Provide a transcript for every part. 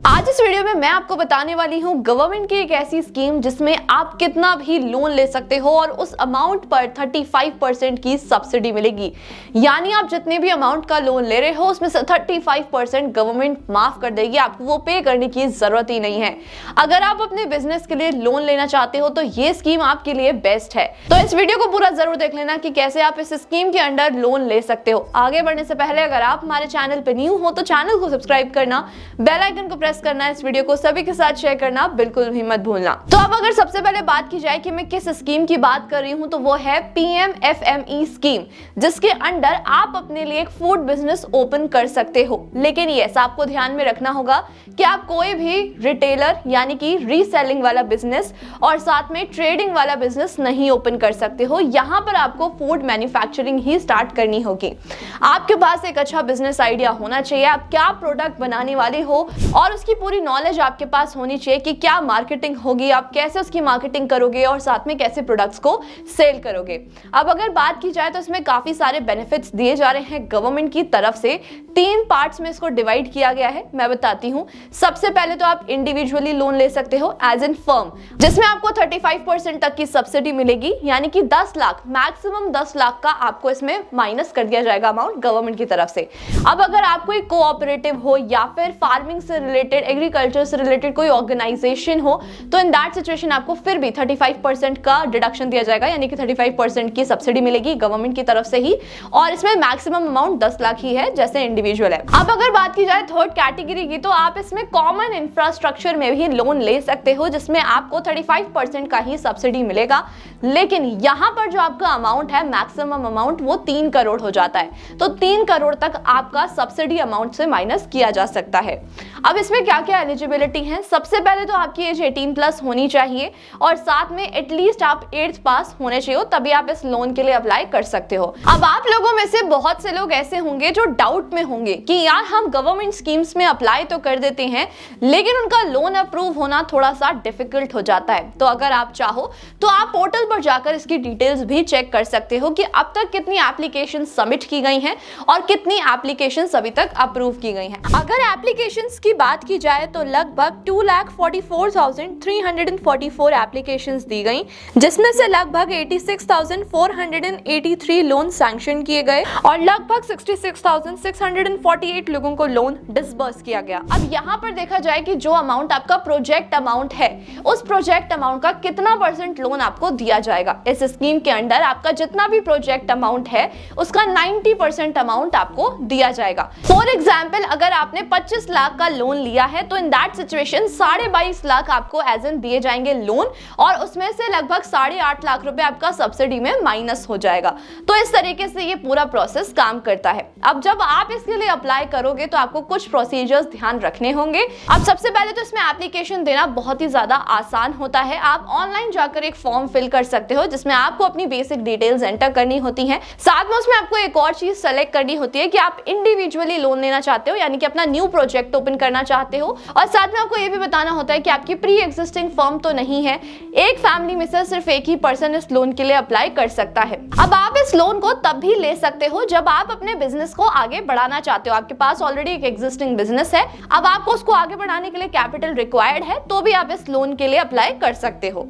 आज इस वीडियो में मैं आपको बताने वाली हूँ गवर्नमेंट की एक ऐसी स्कीम जिसमें आप कितना भी लोन ले सकते हो और उस अमाउंट पर 35% की सब्सिडी मिलेगी। यानी आप जितने भी अमाउंट का लोन ले रहे हो उसमें से 35% गवर्नमेंट माफ कर देगी, आपको वो पे करने की जरूरत ही नहीं है। अगर आप अपने बिजनेस के लिए लोन लेना चाहते हो तो ये स्कीम आपके लिए बेस्ट है। तो इस वीडियो को पूरा जरूर देख लेना कि कैसे आप इस स्कीम के अंडर लोन ले सकते हो। आगे बढ़ने से पहले अगर आप हमारे चैनल पर न्यू हो तो चैनल को सब्सक्राइब करना, बेल आइकन को प्रेस करना, इस वीडियो को सभी के साथ शेयर करना बिल्कुल भी मत भूलना। तो अब अगर सबसे पहले बात की जाए कि मैं किस स्कीम की बात कर रही हूं तो वो है PMFME स्कीम, जिसके अंडर आप अपने लिए एक फूड बिजनेस ओपन कर सकते हो। लेकिन यस, आपको ध्यान में रखना होगा कि आप कोई भी रिटेलर यानी कि रीसेलिंग वाला बिजनेस और साथ में ट्रेडिंग वाला बिजनेस नहीं ओपन कर सकते हो। यहाँ पर आपको फूड मैन्युफैक्चरिंग ही स्टार्ट करनी होगी। आपके पास एक अच्छा बिजनेस आइडिया होना चाहिए, आप क्या प्रोडक्ट बनाने वाले हो और उसकी पूरी नॉलेज आपके पास होनी चाहिए कि क्या मार्केटिंग होगी, आप कैसे उसकी मार्केटिंग करोगे और साथ में कैसे प्रोडक्ट्स को सेल करोगे। अब अगर बात की जाए तो इसमें काफी सारे बेनिफिट्स दिए जा रहे हैं गवर्नमेंट की तरफ से। 3 पार्ट्स में इसको डिवाइड किया गया है, मैं बताती हूँ। सबसे पहले तो आप इंडिविजुअली लोन ले सकते हो एज एन फर्म, जिसमें आपको 35% तक की सब्सिडी मिलेगी, यानी कि 10 लाख, मैक्सिमम 10 लाख का आपको इसमें माइनस कर दिया जाएगा अमाउंट गवर्नमेंट की तरफ से। अब अगर आप कोई कोऑपरेटिव हो या फिर फार्मिंग से रिलेटेड, एग्रीकल्चर से रिलेटेड कोई ऑर्गेनाइजेशन हो तो इन दैट सिचुएशन आपको फिर भी 35% का डिडक्शन दिया जाएगा, यानी कि 35% की सब्सिडी मिलेगी गवर्नमेंट की तरफ से ही। और इसमें मैक्सिमम अमाउंट 10 लाख ही है जैसे इंडिविजुअल है। अब अगर बात की जाए थर्ड कैटेगरी की तो आप इसमें कॉमन इंफ्रास्ट्रक्चर में भी लोन ले सकते हो, जिसमें आपको 35% का ही सब्सिडी मिलेगा। लेकिन यहाँ पर जो आपका अमाउंट है, मैक्सिमम अमाउंट, वो 3 करोड़ हो जाता है। तो 3 करोड़ तक आपका सब्सिडी अमाउंट से माइनस किया जा सकता है। अब इसमें क्या क्या एलिजिबिलिटी है? सबसे पहले तो आपकी एज 18+ होनी चाहिए और साथ में एटलीस्ट आप 8th पास होने चाहिए, तभी आप इस लोन के लिए अप्लाई कर सकते हो। अब आप लोगों में से बहुत से लोग ऐसे होंगे जो डाउट में होंगे कि यार हम गवर्नमेंट स्कीम्स में अप्लाई तो कर देते हैं लेकिन उनका लोन अप्रूव होना थोड़ा सा डिफिकल्ट हो जाता है। तो अगर आप चाहो तो आप पोर्टल पर जाकर इसकी डिटेल्स भी चेक कर सकते हो कि अब तक कितनी एप्लीकेशन सबमिट की गई हैं और कितनी एप्लीकेशन अभी तक अप्रूव की गई हैं। अगर एप्लीकेशंस की बात की जाए तो लगभग 2,44,344 एप्लीकेशंस दी गई, जिसमें से लगभग 86,483 लोन सैंक्शन किए गए और लगभग 66,648 लोगों को लोन डिसबर्स किया गया। अब यहाँ पर देखा जाए कि जो अमाउंट आपका प्रोजेक्ट अमाउंट है, उस प्रोजेक्ट अमाउंट का कितना % लोन आपको दिया जाएगा। इस स्कीम के अंडर आपका जितना भी प्रोजेक्ट अमाउंट है उसका 90% अमाउंट आपको दिया जाएगा। फॉर एग्जाम्पल, अगर आपने 25 लाख का लोन लिया है तो इन दैट सिचुएशन 22.5 लाख आपको एज एन दिए जाएंगे लोन और उसमें से लगभग 8.5 लाख रुपए आपका सब्सिडी में माइनस हो जाएगा। तो इस तरीके से ये पूरा प्रोसेस काम करता है। अब जब आप इसके लिए अप्लाई करोगे तो आपको कुछ प्रोसीजर्स ध्यान रखने होंगे। अब सबसे पहले तो इसमें एप्लीकेशन देना बहुत ही ज्यादा आसान होता है। आप ऑनलाइन जाकर एक फॉर्म फिल कर सकते हो जिसमें आपको अपनी बेसिक डिटेल्स एंटर करनी होती हैं। साथ में उसमें आपको एक और चीज सेलेक्ट करनी होती है कि आप इंडिविजुअली लोन लेना चाहते हो, यानी कि अपना न्यू प्रोजेक्ट ओपन करना चाहते हो। और साथ में आपको ये भी बताना होता है कि आपकी प्री एग्जिस्टिंग फर्म तो नहीं है। एक फैमिली में से सिर्फ एक ही पर्सन इस लोन के लिए अप्लाई कर सकता है। अब आप इस लोन को तब भी ले सकते हो जब आप अपने बिजनेस को आगे बढ़ाना चाहते हो। आपके पास ऑलरेडी एक एग्जिस्टिंग बिजनेस है, अब आपको उसको आगे बढ़ाने के लिए कैपिटल रिक्वायर्ड है, तो भी आप इस लोन के लिए अप्लाई कर सकते हो।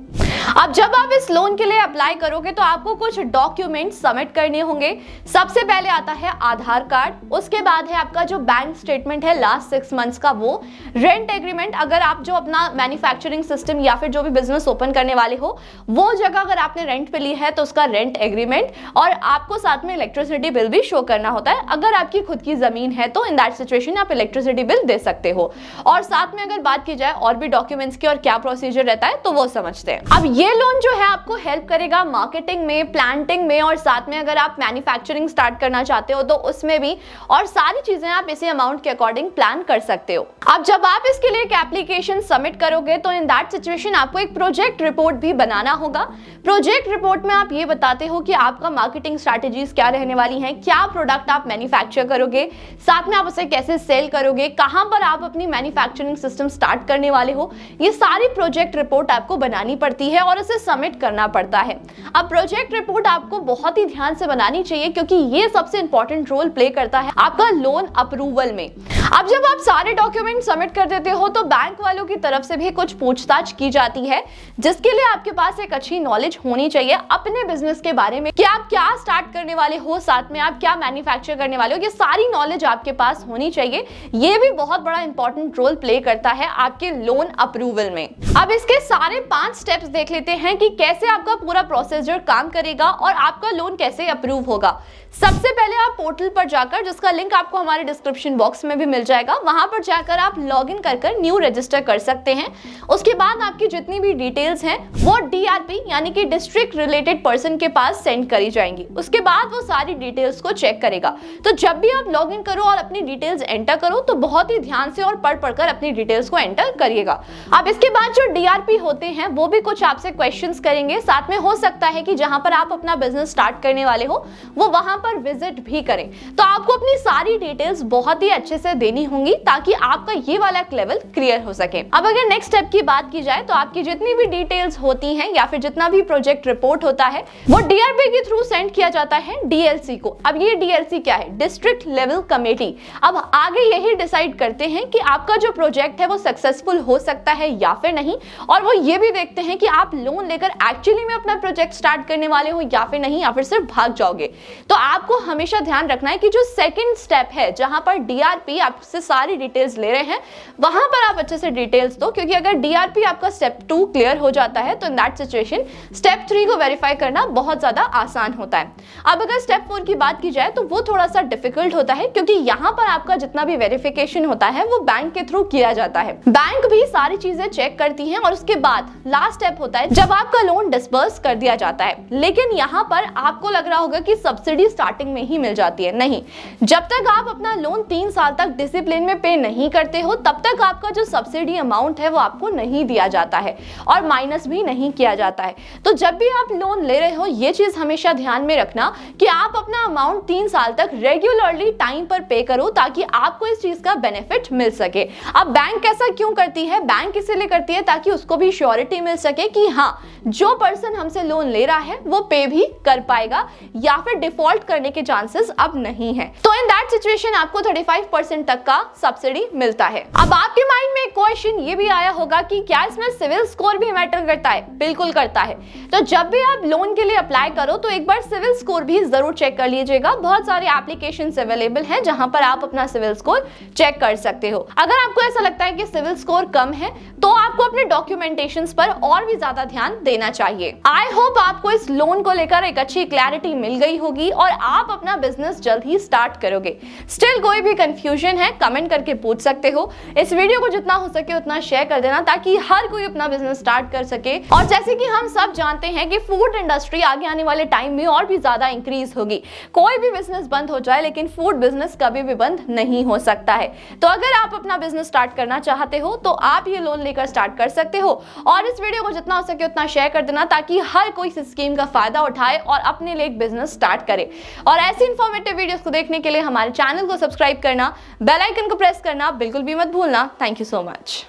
अब जब आप इस लोन के लिए अप्लाई करोगे तो आपको कुछ डॉक्यूमेंट सबमिट करने होंगे। सबसे पहले आता है आधार कार्ड, उसके बाद है आपका जो बैंक स्टेटमेंट है लास्ट 6 मंथ्स का, वो रेंट एग्रीमेंट, अगर आप जो अपना मैन्युफैक्चरिंग सिस्टम या फिर जो भी बिजनेस ओपन करने वाले हो वो जगह अगर आपने रेंट पे ली है तो उसका रेंट एग्रीमेंट, और आपको साथ में इलेक्ट्रिसिटी बिल भी शो करना होता है। अगर आपकी खुद की जमीन है तो इन दैट सिचुएशन आप इलेक्ट्रिसिटी बिल दे सकते हो। और साथ में अगर बात की जाए और भी डॉक्यूमेंट्स की और क्या प्रोसीजर रहता है तो वो समझते हैं। अब ये लोन जो है आपको हेल्प करेगा मार्केटिंग में, प्लांटिंग में, और साथ में अगर आप मैन्युफैक्चरिंग स्टार्ट करना चाहते हो तो उसमें भी, और सारी चीजें आप इसी अमाउंट के अकॉर्डिंग प्लान कर सकते हो। अब जब आप इसके लिए एक एप्लीकेशन सबमिट करोगे तो इन दैट सिचुएशन आपको एक प्रोजेक्ट रिपोर्ट भी बनाना होगा। प्रोजेक्ट रिपोर्ट में आप ये बताते हो कि आपका मार्केटिंग स्ट्रैटेजीज क्या रहने वाली हैं, क्या प्रोडक्ट आप मैन्युफैक्चर करोगे, साथ में आप उसे कैसे सेल करोगे, कहां पर आप अपनी मैन्युफैक्चरिंग सिस्टम स्टार्ट करने वाले हो। ये सारी प्रोजेक्ट रिपोर्ट आपको बनानी पड़ती है और इसे सबमिट करना पड़ता है। अब प्रोजेक्ट रिपोर्ट आपको बहुत ही ध्यान से बनानी चाहिए क्योंकि ये सबसे इंपॉर्टेंट रोल प्ले करता है आपका लोन अप्रूवल में। अब जब आप सारे डॉक्यूमेंट सबमिट कर देते हो तो बैंक वालों की तरफ से भी कुछ पूछताछ की जाती है, जिसके लिए आपके पास एक अच्छी नॉलेज होनी चाहिए अपने बिजनेस के बारे में कि आप क्या स्टार्ट करने वाले हो, साथ में आप क्या मैन्युफैक्चर करने वाले हो। ये सारी नॉलेज आपके पास होनी चाहिए। ये भी बहुत बड़ा इंपॉर्टेंट रोल प्ले करता है आपके लोन अप्रूवल में। अब इसके सारे 5 स्टेप्स देख लेते हैं कि कैसे आपका पूरा प्रोसीजर काम करेगा और आपका लोन कैसे अप्रूव होगा। सबसे पहले आप पोर्टल पर जाकर, जिसका लिंक आपको हमारे डिस्क्रिप्शन बॉक्स में भी मिल जाएगा, वहां पर जाकर आप लॉगिन कर न्यू रजिस्टर कर सकते हैं। उसके बाद आपकी जितनी भी डिटेल्स हैं वो डीआरपी यानी कि डिस्ट्रिक्ट रिलेटेड पर्सन के पास सेंड करी जाएंगी। उसके बाद वो सारी डिटेल्स को चेक करेगा। तो जब भी आप लॉगिन करो और अपनी डिटेल्स एंटर करो तो बहुत ही ध्यान से और पढ़कर अपनी डिटेल्स को एंटर करिएगा। अब इसके बाद जो डीआरपी होते हैं वो भी कुछ आपसे क्वेश्चंस करेंगे। साथ में हो सकता है कि जहां पर आप अपना बिजनेस स्टार्ट करने वाले हो वो वहां पर विजिट भी करें। तो आपको अपनी सारी डिटेल्स बहुत ही अच्छे से देनी होंगी ताकि आपका ये वाला लेवल क्लियर हो सके। अब अगर नेक्स्ट स्टेप की बात की जाए तो आपकी जितनी भी डिटेल्स होती हैं या फिर जितना भी प्रोजेक्ट रिपोर्ट होता है वो डीआरपी के थ्रू सेंड किया जाता है डीएलसी को। अब ये डीएलसी क्या है? District level committee. अब आगे यही डिसाइड करते हैं कि आपका जो प्रोजेक्ट है वो सक्सेसफुल हो सकता है या फिर नहीं, और वो ये भी देखते हैं कि आप लोन लेकर एक्चुअली में अपना प्रोजेक्ट स्टार्ट करने वाले हो या फिर नहीं, या फिर सिर्फ भाग जाओगे। तो आपको हमेशा ध्यान रखना है कि जो सेकंड स्टेप है जहां पर डीआरपी आपसे सारी डिटेल्स ले रहे हैं वहां पर आप अच्छे से डिटेल्स दो, क्योंकि अगर डीआरपी आपका स्टेप 2 क्लियर हो जाता है तो इन दैट सिचुएशन स्टेप 3 को वेरीफाई करना बहुत ज्यादा आसान होता है। अब अगर स्टेप 4 की बात की जाए तो वो थोड़ा सा डिफिकल्ट होता है, क्योंकि यहाँ पर आपका जितना भी वेरिफिकेशन होता है वो बैंक के थ्रू किया जाता है। बैंक भी सारी चीजें चेक करती है और उसके बाद लास्ट स्टेप होता है जब आपका लोन डिस्बर्स कर दिया जाता है। लेकिन यहाँ पर आपको लग रहा होगा कि सब्सिडी स्टार्टिंग में ही मिल जाती है। नहीं, जब तक आप अपना लोन 3 साल तक डिसिप्लिन में पे नहीं करते हो तब तक आपका जो सब्सिडी अमाउंट है वो आपको नहीं दिया जाता है और माइनस भी नहीं किया जाता है। तो जब भी आप लोन ले रहे हो ये चीज हमेशा ध्यान में रखना कि आप अपना अमाउंट 3 साल तक रेगुलरली टाइम पर पे करो ताकि आपको इस चीज का बेनिफिट मिल सके। अब बैंक ऐसा क्यों करती है? बैंक इसीलिए करती है ताकि उसको भी श्योरिटी मिल सके कि हाँ, जो पर्सन हमसे लोन ले रहा है वो पे भी कर पाएगा या फिर डिफॉल्ट करने के चांसेस अब नहीं है। तो इन दैट सिचुएशन आपको 35% तक का सब्सिडी मिलता है। अब आपके माइंड में एक क्वेश्चन ये भी आया होगा कि क्या इसमें सिविल स्कोर भी मैटर करता है? बिल्कुल करता है। तो जब भी आप लोन के लिए अप्लाई करो तो एक बार सिविल स्कोर भी जरूर चेक कर लीजिएगा। बहुत सारे एप्लीकेशंस अवेलेबल हैं जहां पर आप अपना सिविल स्कोर चेक कर सकते हो। अगर आपको ऐसा लगता है कि सिविल स्कोर कम है तो आपको अपने डॉक्यूमेंटेशंस पर और भी ज्यादा ध्यान देना चाहिए। आई होप आपको इस लोन को लेकर एक अच्छी क्लैरिटी मिल गई होगी और आप अपना बिजनेस जल्द ही स्टार्ट करोगे। स्टिल कोई भी कंफ्यूजन है कमेंट करके पूछ सकते हो। इस वीडियो को जितना हो सके उतना शेयर कर देना ताकि हर कोई अपना बिजनेस स्टार्ट कर सके। और जैसे कि हम सब जानते हैं कि फूड इंडस्ट्री आगे आने वाले टाइम में और भी ज्यादा इंक्रीज होगी। कोई भी बिजनेस बंद हो जाए लेकिन फूड बिजनेस कभी भी बंद नहीं हो सकता है। तो अगर आप अपना बिजनेस स्टार्ट करना चाहते हो तो आप ये लोन लेकर स्टार्ट कर सकते हो। और इस वीडियो को जितना हो सके उतना शेयर कर देना ताकि हर कोई इस स्कीम का फायदा उठाए और अपने लिए एक बिजनेस स्टार्ट करे। और ऐसी इंफॉर्मेटिव वीडियोस को देखने के लिए हमारे चैनल को सब्सक्राइब करना, बेल आइकन को प्रेस करना बिल्कुल भी मत भूलना। Thank you so much.